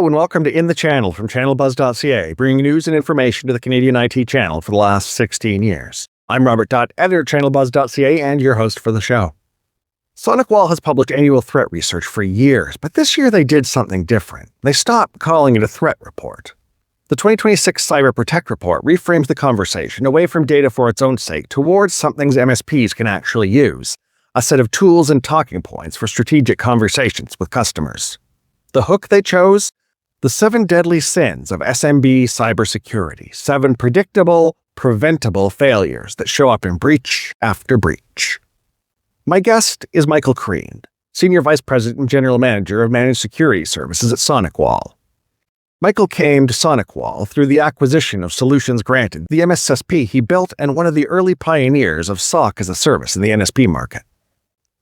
Hello and welcome to In the Channel from channelbuzz.ca, bringing news and information to the Canadian IT channel for the last 16 years. I'm Robert Dutt, editor at channelbuzz.ca and your host for the show. SonicWall has published annual threat research for years, but this year they did something different. They stopped calling it a threat report. The 2026 Cyber Protect report reframes the conversation away from data for its own sake towards something MSPs can actually use, a set of tools and talking points for strategic conversations with customers. The hook they chose? The 7 deadly sins of SMB cybersecurity, 7 predictable, preventable failures that show up in breach after breach. My guest is Michael Crean, Senior Vice President and General Manager of Managed Security Services at SonicWall. Michael came to SonicWall through the acquisition of Solutions Granted, the MSSP he built and one of the early pioneers of SOC-as-a-service in the NSP market.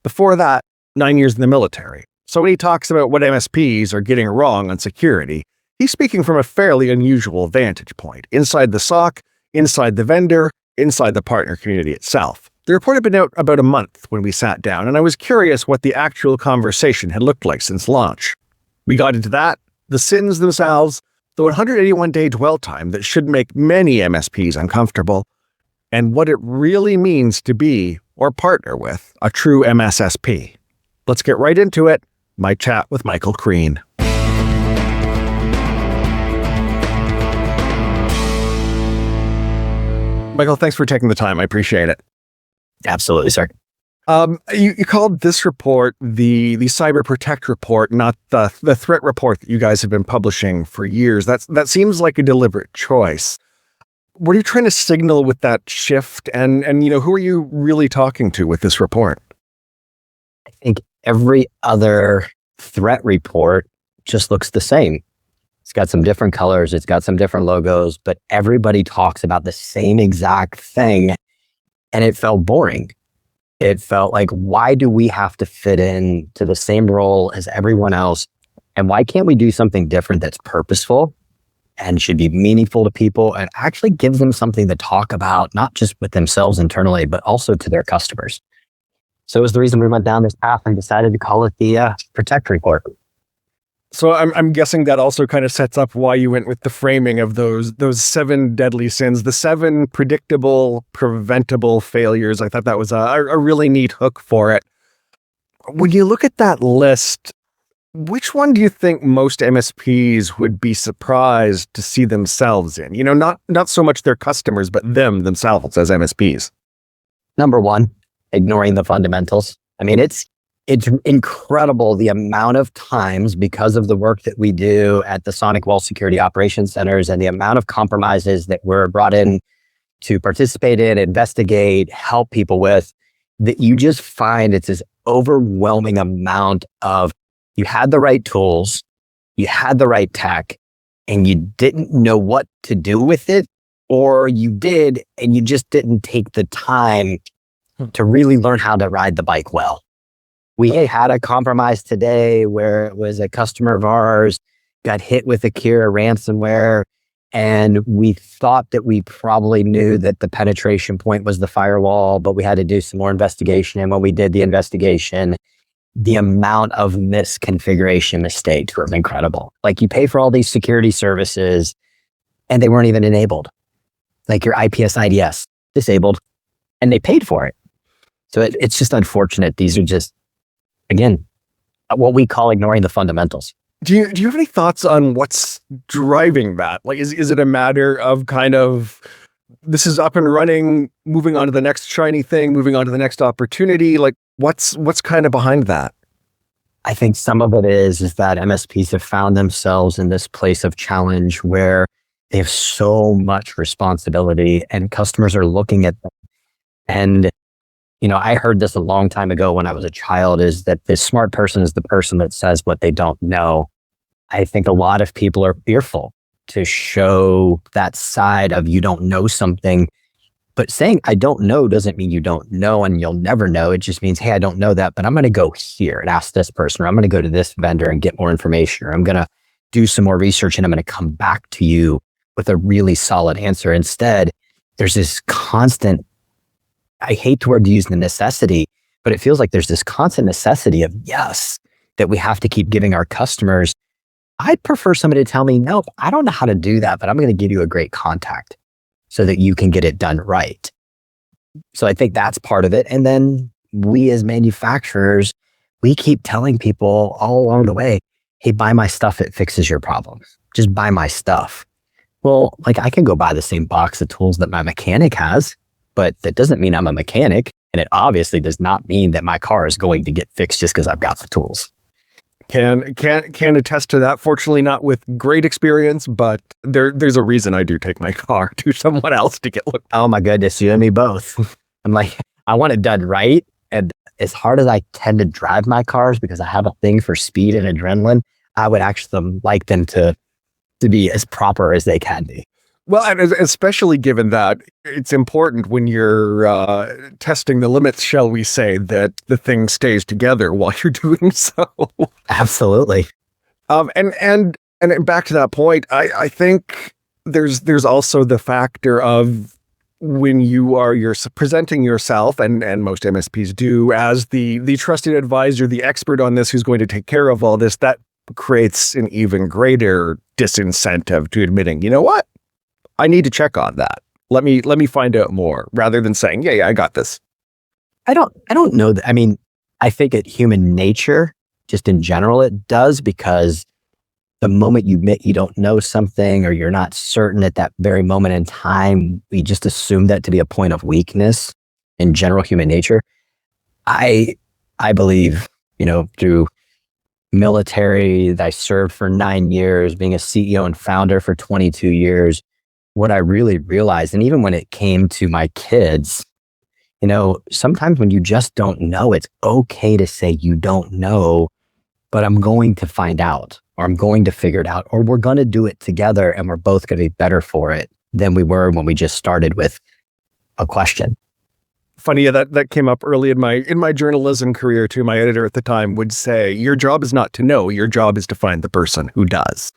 Before that, 9 years in the military. So when he talks about what MSPs are getting wrong on security, he's speaking from a fairly unusual vantage point, inside the SOC, inside the vendor, inside the partner community itself. The report had been out about a month when we sat down, and I was curious what the actual conversation had looked like since launch. We got into that, the sins themselves, the 181-day dwell time that should make many MSPs uncomfortable, and what it really means to be or partner with a true MSSP. Let's get right into it. My chat with Michael Crean. Michael, thanks for taking the time. I appreciate it. Absolutely, sir. You called this report the Cyber Protect report, not the threat report that you guys have been publishing for years. That seems like a deliberate choice. What are you trying to signal with that shift? And who are you really talking to with this report? I think every other threat report just looks the same. It's got some different colors, it's got some different logos, but everybody talks about the same exact thing. And it felt boring. It felt like, why do we have to fit in to the same role as everyone else? And why can't we do something different that's purposeful and should be meaningful to people and actually give them something to talk about, not just with themselves internally, but also to their customers? So it was the reason we went down this path and decided to call it the Protect report. So I'm guessing that also kind of sets up why you went with the framing of those 7 deadly sins, the 7 predictable, preventable failures. I thought that was a really neat hook for it. When you look at that list, which one do you think most MSPs would be surprised to see themselves in? Not so much their customers, but themselves as MSPs. Number one, ignoring the fundamentals. I mean, it's incredible the amount of times, because of the work that we do at the SonicWall's security operations centers and the amount of compromises that we're brought in to participate in, investigate, help people with, that you just find it's this overwhelming amount of, you had the right tools, you had the right tech, and you didn't know what to do with it, or you did, and you just didn't take the time to really learn how to ride the bike well. We had a compromise today where it was a customer of ours got hit with a Kira ransomware, and we thought that we probably knew that the penetration point was the firewall, but we had to do some more investigation. And when we did the investigation, the amount of misconfiguration mistakes were incredible. Like, you pay for all these security services and they weren't even enabled. Like your IPS IDS, disabled, and they paid for it. So it's just unfortunate. These are just, again, what we call ignoring the fundamentals. Do you have any thoughts on what's driving that? Like, is it a matter of kind of, this is up and running, moving on to the next shiny thing, moving on to the next opportunity? Like, what's kind of behind that? I think some of it is that MSPs have found themselves in this place of challenge where they have so much responsibility and customers are looking at them. And I heard this a long time ago when I was a child, is that the smart person is the person that says what they don't know. I think a lot of people are fearful to show that side of, you don't know something, but saying I don't know doesn't mean you don't know and you'll never know. It just means, hey, I don't know that, but I'm going to go here and ask this person, or I'm going to go to this vendor and get more information, or I'm going to do some more research and I'm going to come back to you with a really solid answer. Instead, there's this constant, I hate the word to use, the necessity, but it feels like there's this constant necessity of, yes, that we have to keep giving our customers I'd prefer somebody to tell me, nope, I don't know how to do that, but I'm going to give you a great contact so that you can get it done right. So I think that's part of it. And then we as manufacturers, we keep telling people all along the way, hey, buy my stuff. It fixes your problems. Just buy my stuff. Well, like I can go buy the same box of tools that my mechanic has, but that doesn't mean I'm a mechanic. And it obviously does not mean that my car is going to get fixed just because I've got the tools. Can attest to that. Fortunately, not with great experience, but there's a reason I do take my car to someone else to get looked. Oh my goodness, you and me both. I'm like, I want it done right. And as hard as I tend to drive my cars because I have a thing for speed and adrenaline, I would actually like them to be as proper as they can be. Well, and especially given that it's important when you're testing the limits, shall we say, that the thing stays together while you're doing so. Absolutely. And back to that point, I think there's also the factor of when you're presenting yourself, and most MSPs do, as the trusted advisor, the expert on this who's going to take care of all this, that creates an even greater disincentive to admitting, you know what? I need to check on that. Let me find out more, rather than saying, yeah, I got this. I don't know that. I mean, I think at human nature, just in general, it does, because the moment you admit you don't know something or you're not certain at that very moment in time, we just assume that to be a point of weakness in general human nature. I believe, through military that I served for 9 years, being a CEO and founder for 22 years, what I really realized, and even when it came to my kids, sometimes when you just don't know, it's okay to say you don't know, but I'm going to find out, or I'm going to figure it out, or we're going to do it together and we're both going to be better for it than we were when we just started with a question. Funny, that came up early in my journalism career too. My editor at the time would say, your job is not to know, your job is to find the person who does.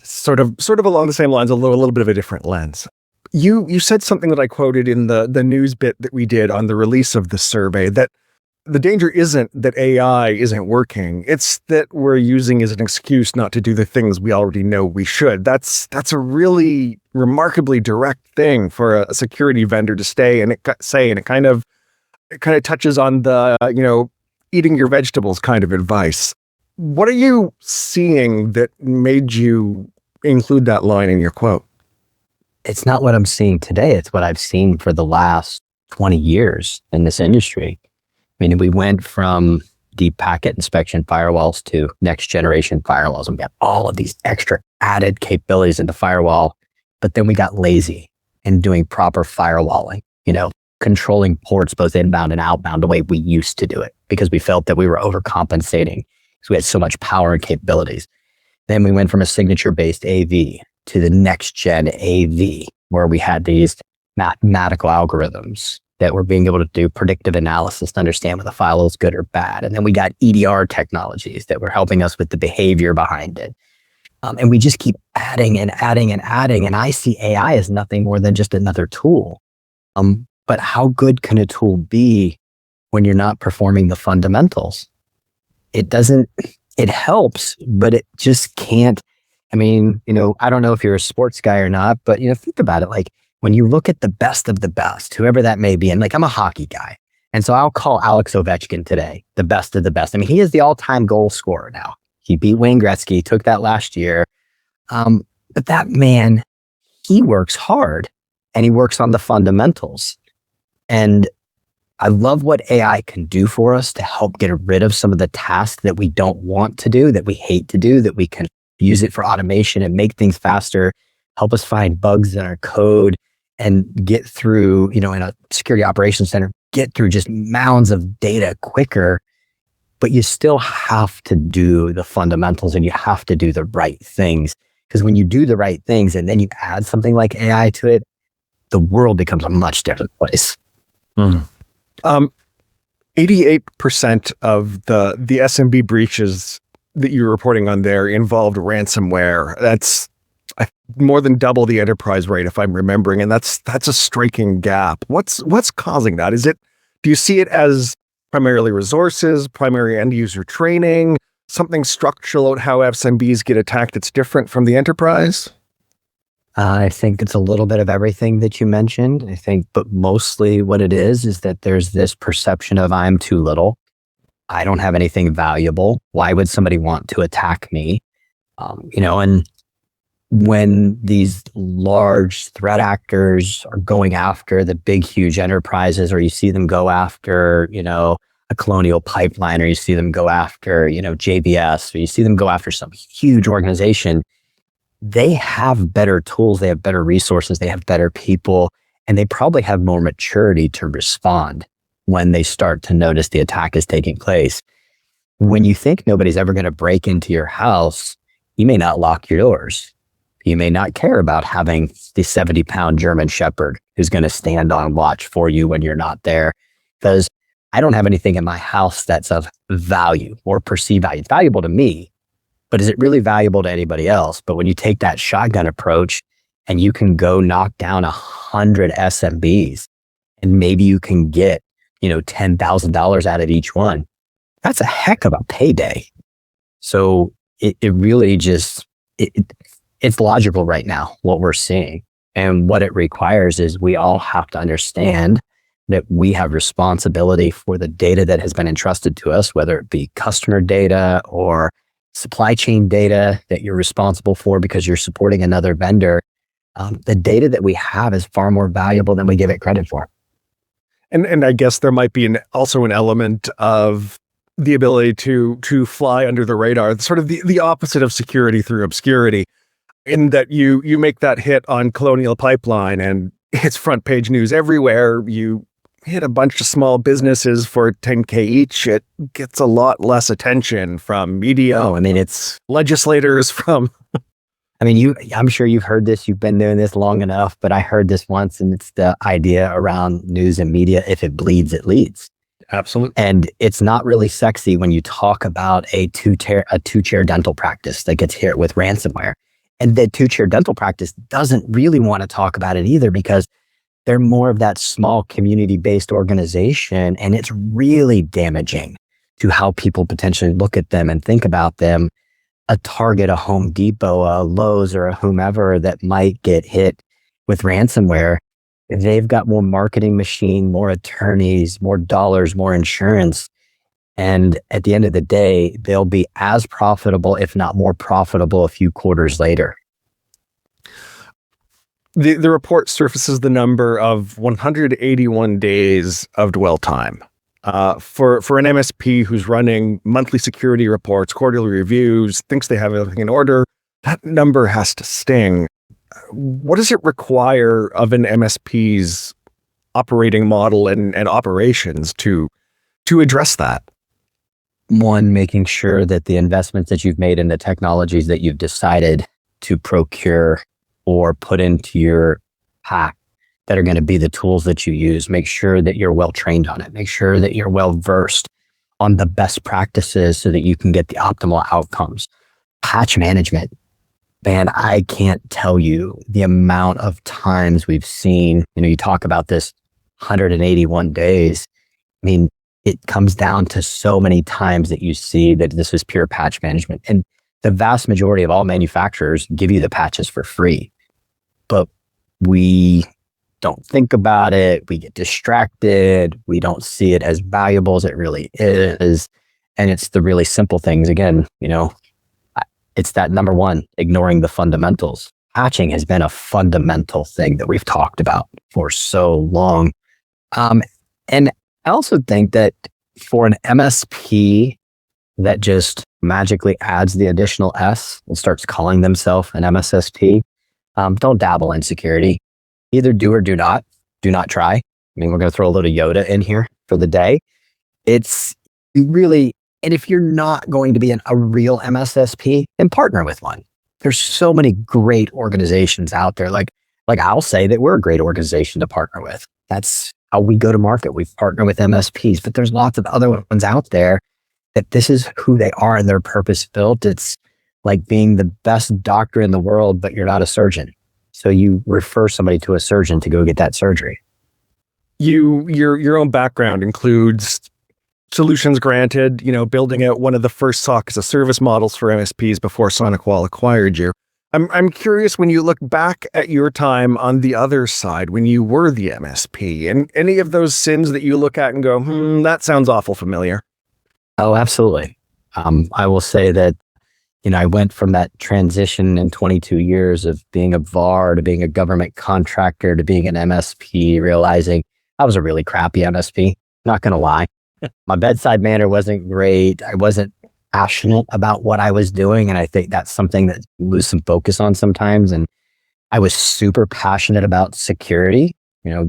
Sort of along the same lines, a little bit of a different lens. You said something that I quoted in the news bit that we did on the release of the survey, that the danger isn't that AI isn't working. It's that we're using as an excuse not to do the things we already know we should. That's a really remarkably direct thing for a security vendor to say, and it kind of touches on the, eating your vegetables kind of advice. What are you seeing that made you include that line in your quote? It's not what I'm seeing today. It's what I've seen for the last 20 years in this industry. I mean, we went from deep packet inspection firewalls to next generation firewalls, and we got all of these extra added capabilities in the firewall. But then we got lazy in doing proper firewalling, controlling ports both inbound and outbound the way we used to do it, because we felt that we were overcompensating because we had so much power and capabilities. Then we went from a signature-based AV to the next gen AV, where we had these mathematical algorithms that were being able to do predictive analysis to understand whether the file is good or bad. And then we got EDR technologies that were helping us with the behavior behind it. And we just keep adding and adding and adding. And I see AI as nothing more than just another tool. But how good can a tool be when you're not performing the fundamentals? It helps, but it just can't. I mean, I don't know if you're a sports guy or not, but, think about it. Like, when you look at the best of the best, whoever that may be, and like, I'm a hockey guy, and so I'll call Alex Ovechkin today the best of the best. I mean, he is the all-time goal scorer now. He beat Wayne Gretzky, took that last year. But that man, he works hard, and he works on the fundamentals. And I love what AI can do for us to help get rid of some of the tasks that we don't want to do, that we hate to do, that we can use it for automation and make things faster, help us find bugs in our code, and get through, in a security operations center, get through just mounds of data quicker. But you still have to do the fundamentals, and you have to do the right things. Because when you do the right things and then you add something like AI to it, the world becomes a much different place. 88% of the SMB breaches that you're reporting on there involved ransomware. That's more than double the enterprise rate, if I'm remembering, and that's a striking gap. What's causing that? Do you see it as primarily resources, primary end user training, something structural at how SMBs get attacked that's different from the enterprise? I think it's a little bit of everything that you mentioned. I think, but mostly what it is that there's this perception of I'm too little. I don't have anything valuable. Why would somebody want to attack me? And when these large threat actors are going after the big, huge enterprises, or you see them go after, a Colonial Pipeline, or you see them go after, JBS, or you see them go after some huge organization, they have better tools, they have better resources, they have better people, and they probably have more maturity to respond when they start to notice the attack is taking place. When you think nobody's ever going to break into your house, you may not lock your doors. You may not care about having the 70-pound German Shepherd who's going to stand on watch for you when you're not there, because I don't have anything in my house that's of value or perceived value. It's valuable to me, but is it really valuable to anybody else? But when you take that shotgun approach and you can go knock down 100 SMBs and maybe you can get, $10,000 out of each one, that's a heck of a payday. So it really just, it's logical right now, what we're seeing. And what it requires is we all have to understand that we have responsibility for the data that has been entrusted to us, whether it be customer data or supply chain data that you're responsible for because you're supporting another vendor. The data that we have is far more valuable than we give it credit for. And I guess there might be also an element of the ability to fly under the radar, sort of the opposite of security through obscurity, in that you make that hit on Colonial Pipeline and it's front page news everywhere. You hit a bunch of small businesses for $10K each. It gets a lot less attention from media. It's legislators from... I'm sure you've heard this, you've been doing this long enough, but I heard this once, and it's the idea around news and media: if it bleeds, it leads. Absolutely. And it's not really sexy when you talk about a two-chair dental practice that gets hit with ransomware. And the two-chair dental practice doesn't really want to talk about it either, because they're more of that small community-based organization, and it's really damaging to how people potentially look at them and think about them. A Target, a Home Depot, a Lowe's, or a whomever that might get hit with ransomware, they've got more marketing machine, more attorneys, more dollars, more insurance. And at the end of the day, they'll be as profitable, if not more profitable, a few quarters later. The report surfaces the number of 181 days of dwell time. For an MSP who's running monthly security reports, quarterly reviews, thinks they have everything in order, that number has to sting. What does it require of an MSP's operating model and operations to address that? One, making sure that the investments that you've made in the technologies that you've decided to procure or put into your pack that are going to be the tools that you use, make sure that you're well trained on it. Make sure that you're well versed on the best practices so that you can get the optimal outcomes. Patch management. Man, I can't tell you the amount of times we've seen, you talk about this 181 days. It comes down to so many times that you see that this is pure patch management. And the vast majority of all manufacturers give you the patches for free, but we don't think about it. We get distracted. We don't see it as valuable as it really is. And it's the really simple things. Again, it's that number one, ignoring the fundamentals. Patching has been a fundamental thing that we've talked about for so long. And I also think that for an MSP that just magically adds the additional S and starts calling themselves an MSSP, don't dabble in security. Either do or do not. Do not try. We're going to throw a little Yoda in here for the day. It's really, and if you're not going to be a real MSSP, then partner with one. There's so many great organizations out there. Like I'll say that we're a great organization to partner with. That's how we go to market. We partner with MSPs, but there's lots of other ones out there that this is who they are and they're purpose built. It's like being the best doctor in the world, but you're not a surgeon. So you refer somebody to a surgeon to go get that surgery. Your own background includes solutions granted, building out one of the first SOC-as-a-service models for MSPs before SonicWall acquired you. I'm curious, when you look back at your time on the other side, when you were the MSP, and any of those sins that you look at and go, that sounds awful familiar. Oh, absolutely. I will say that, I went from that transition in 22 years of being a VAR to being a government contractor to being an MSP, realizing I was a really crappy MSP. Not going to lie. My bedside manner wasn't great. I wasn't passionate about what I was doing. And I think that's something that you lose some focus on sometimes. And I was super passionate about security,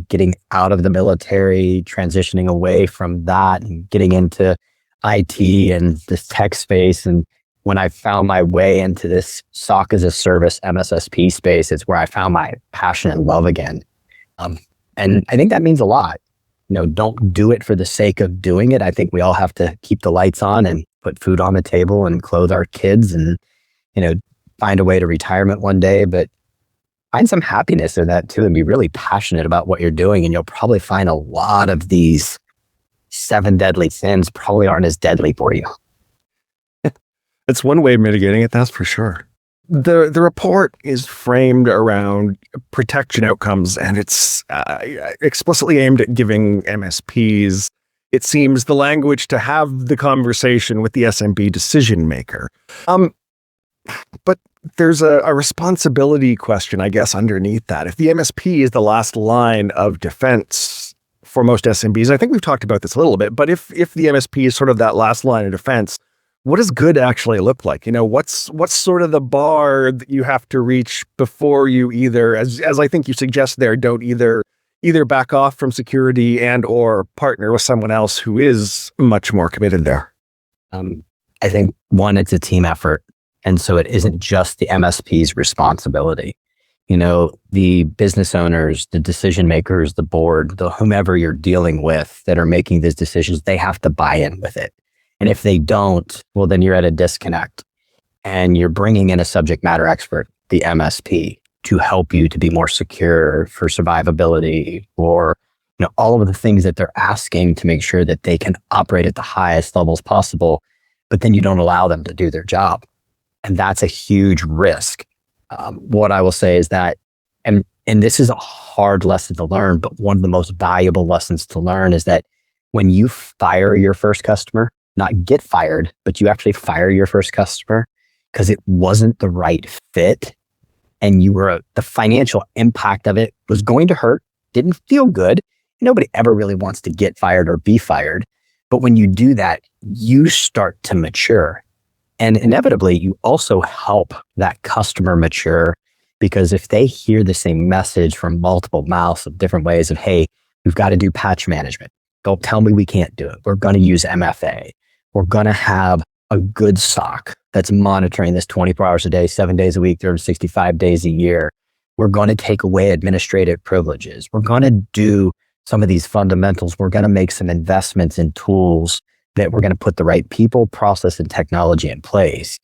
getting out of the military, transitioning away from that and getting into IT and this tech space. And when I found my way into this SOC-as-a-service MSSP space, it's where I found my passion and love again. And I think that means a lot. Don't do it for the sake of doing it. I think we all have to keep the lights on and put food on the table and clothe our kids and, find a way to retirement one day, but find some happiness in that too and be really passionate about what you're doing. And you'll probably find a lot of these 7 deadly sins probably aren't as deadly for you. It's one way of mitigating it, that's for sure. The report is framed around protection outcomes, and it's explicitly aimed at giving MSPs, it seems, the language to have the conversation with the SMB decision maker. But there's a responsibility question, I guess, underneath that. If the MSP is the last line of defense for most SMBs, I think we've talked about this a little bit, but if the MSP is sort of that last line of defense, what does good actually look like? What's sort of the bar that you have to reach before you either, as I think you suggest there, don't either back off from security and or partner with someone else who is much more committed there? I think one, it's a team effort. And so it isn't just the MSP's responsibility. The business owners, the decision makers, the board, the whomever you're dealing with that are making these decisions, they have to buy in with it. And if they don't, well, then you're at a disconnect and you're bringing in a subject matter expert, the MSP, to help you to be more secure for survivability or, all of the things that they're asking to make sure that they can operate at the highest levels possible, but then you don't allow them to do their job. And that's a huge risk. What I will say is that, and this is a hard lesson to learn, but one of the most valuable lessons to learn is that when you fire your first customer, not get fired, but you actually fire your first customer because it wasn't the right fit and the financial impact of it was going to hurt, didn't feel good. Nobody ever really wants to get fired or be fired. But when you do that, you start to mature. And inevitably, you also help that customer mature because if they hear the same message from multiple mouths of different ways of, hey, we've got to do patch management. Don't tell me we can't do it. We're going to use MFA. We're going to have a good SOC that's monitoring this 24 hours a day, 7 days a week, 365 days a year. We're going to take away administrative privileges. We're going to do some of these fundamentals. We're going to make some investments in tools that we're going to put the right people, process, and technology in place.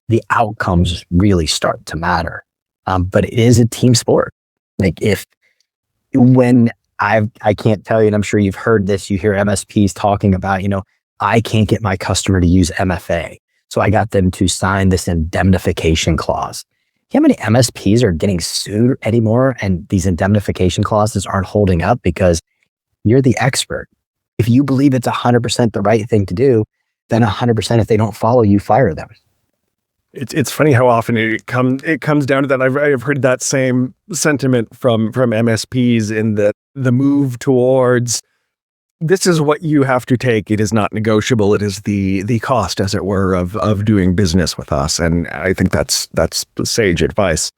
The outcomes really start to matter. But it is a team sport. I can't tell you, and I'm sure you've heard this, you hear MSPs talking about, I can't get my customer to use MFA. So I got them to sign this indemnification clause. How many MSPs are getting sued anymore? And these indemnification clauses aren't holding up because you're the expert. If you believe it's 100% the right thing to do, then 100% if they don't follow you, fire them. It's funny how often it comes down to that. I've heard that same sentiment from MSPs in the move towards this is what you have to take. It is not negotiable. It is the cost, as it were, of doing business with us. And I think that's sage advice.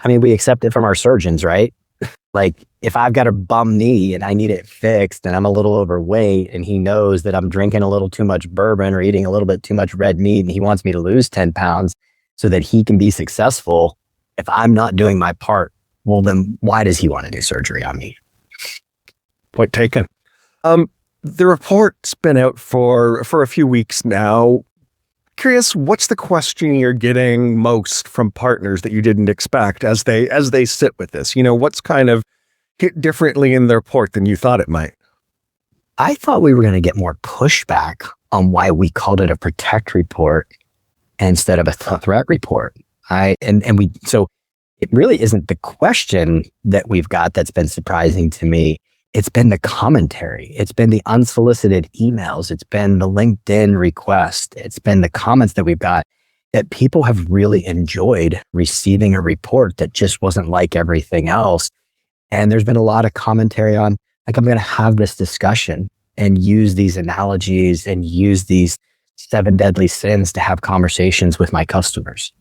I mean, we accept it from our surgeons, right? Like if I've got a bum knee and I need it fixed and I'm a little overweight and he knows that I'm drinking a little too much bourbon or eating a little bit too much red meat and he wants me to lose 10 pounds so that he can be successful. If I'm not doing my part, well, then why does he want to do surgery on me? Point taken. The report's been out for a few weeks now. Curious, what's the question you're getting most from partners that you didn't expect as they sit with this? What's kind of hit differently in the report than you thought it might? I thought we were going to get more pushback on why we called it a protect report instead of a threat report. So it really isn't the question that we've got that's been surprising to me. It's been the commentary. It's been the unsolicited emails. It's been the LinkedIn request. It's been the comments that we've got that people have really enjoyed receiving a report that just wasn't like everything else. And there's been a lot of commentary on, like, I'm going to have this discussion and use these analogies and use these 7 deadly sins to have conversations with my customers.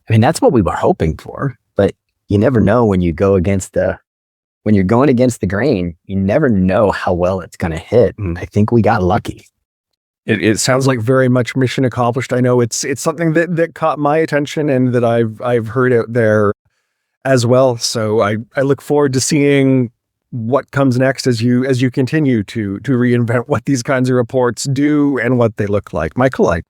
I mean, that's what we were hoping for, but you never know when you're going against the grain, you never know how well it's going to hit. And I think we got lucky. It sounds like very much mission accomplished. I know it's something that caught my attention and that I've heard out there as well. So I look forward to seeing what comes next as you continue to reinvent what these kinds of reports do and what they look like. Michael, I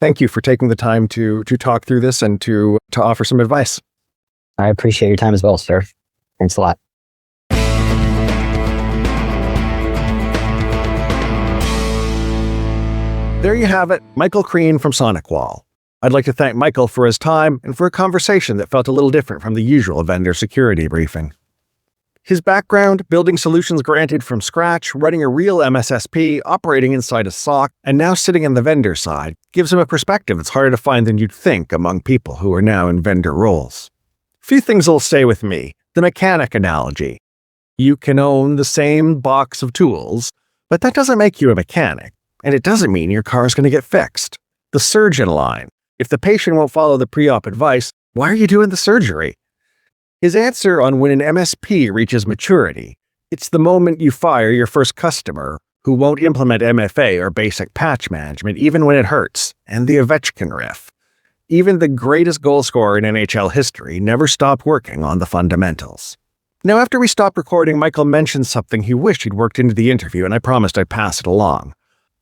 thank you for taking the time to talk through this and to offer some advice. I appreciate your time as well, sir. Thanks a lot. There you have it, Michael Crean from SonicWall. I'd like to thank Michael for his time and for a conversation that felt a little different from the usual vendor security briefing. His background, building solutions granted from scratch, running a real MSSP, operating inside a SOC, and now sitting on the vendor side, gives him a perspective that's harder to find than you'd think among people who are now in vendor roles. Few things will stay with me. The mechanic analogy. You can own the same box of tools, but that doesn't make you a mechanic, and it doesn't mean your car is going to get fixed. The surgeon line. If the patient won't follow the pre-op advice, why are you doing the surgery? His answer on when an MSP reaches maturity. It's the moment you fire your first customer who won't implement MFA or basic patch management even when it hurts, and the Ovechkin riff. Even the greatest goal scorer in NHL history never stopped working on the fundamentals. Now, after we stopped recording, Michael mentioned something he wished he'd worked into the interview, and I promised I'd pass it along.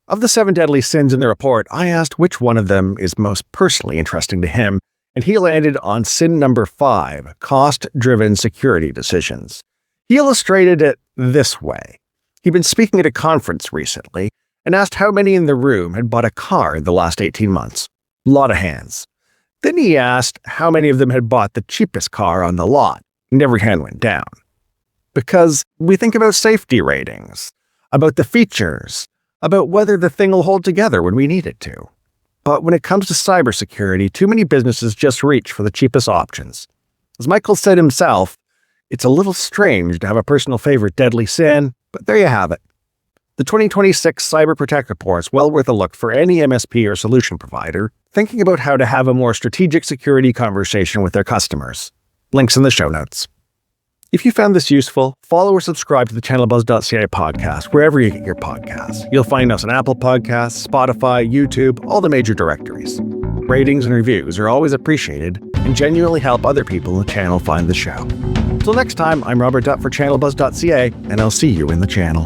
Of the 7 deadly sins in the report, I asked which one of them is most personally interesting to him, and he landed on sin number 5, cost-driven security decisions. He illustrated it this way. He'd been speaking at a conference recently and asked how many in the room had bought a car in the last 18 months. A lot of hands. Then he asked how many of them had bought the cheapest car on the lot, and every hand went down. Because we think about safety ratings, about the features, about whether the thing will hold together when we need it to. But when it comes to cybersecurity, too many businesses just reach for the cheapest options. As Michael said himself, it's a little strange to have a personal favorite deadly sin, but there you have it. The 2026 Cyber Protect Report is well worth a look for any MSP or solution provider thinking about how to have a more strategic security conversation with their customers. Links in the show notes. If you found this useful, follow or subscribe to the channelbuzz.ca podcast wherever you get your podcasts. You'll find us on Apple Podcasts, Spotify, YouTube, all the major directories. Ratings and reviews are always appreciated and genuinely help other people in the channel find the show. Till next time, I'm Robert Dutt for channelbuzz.ca, and I'll see you in the channel.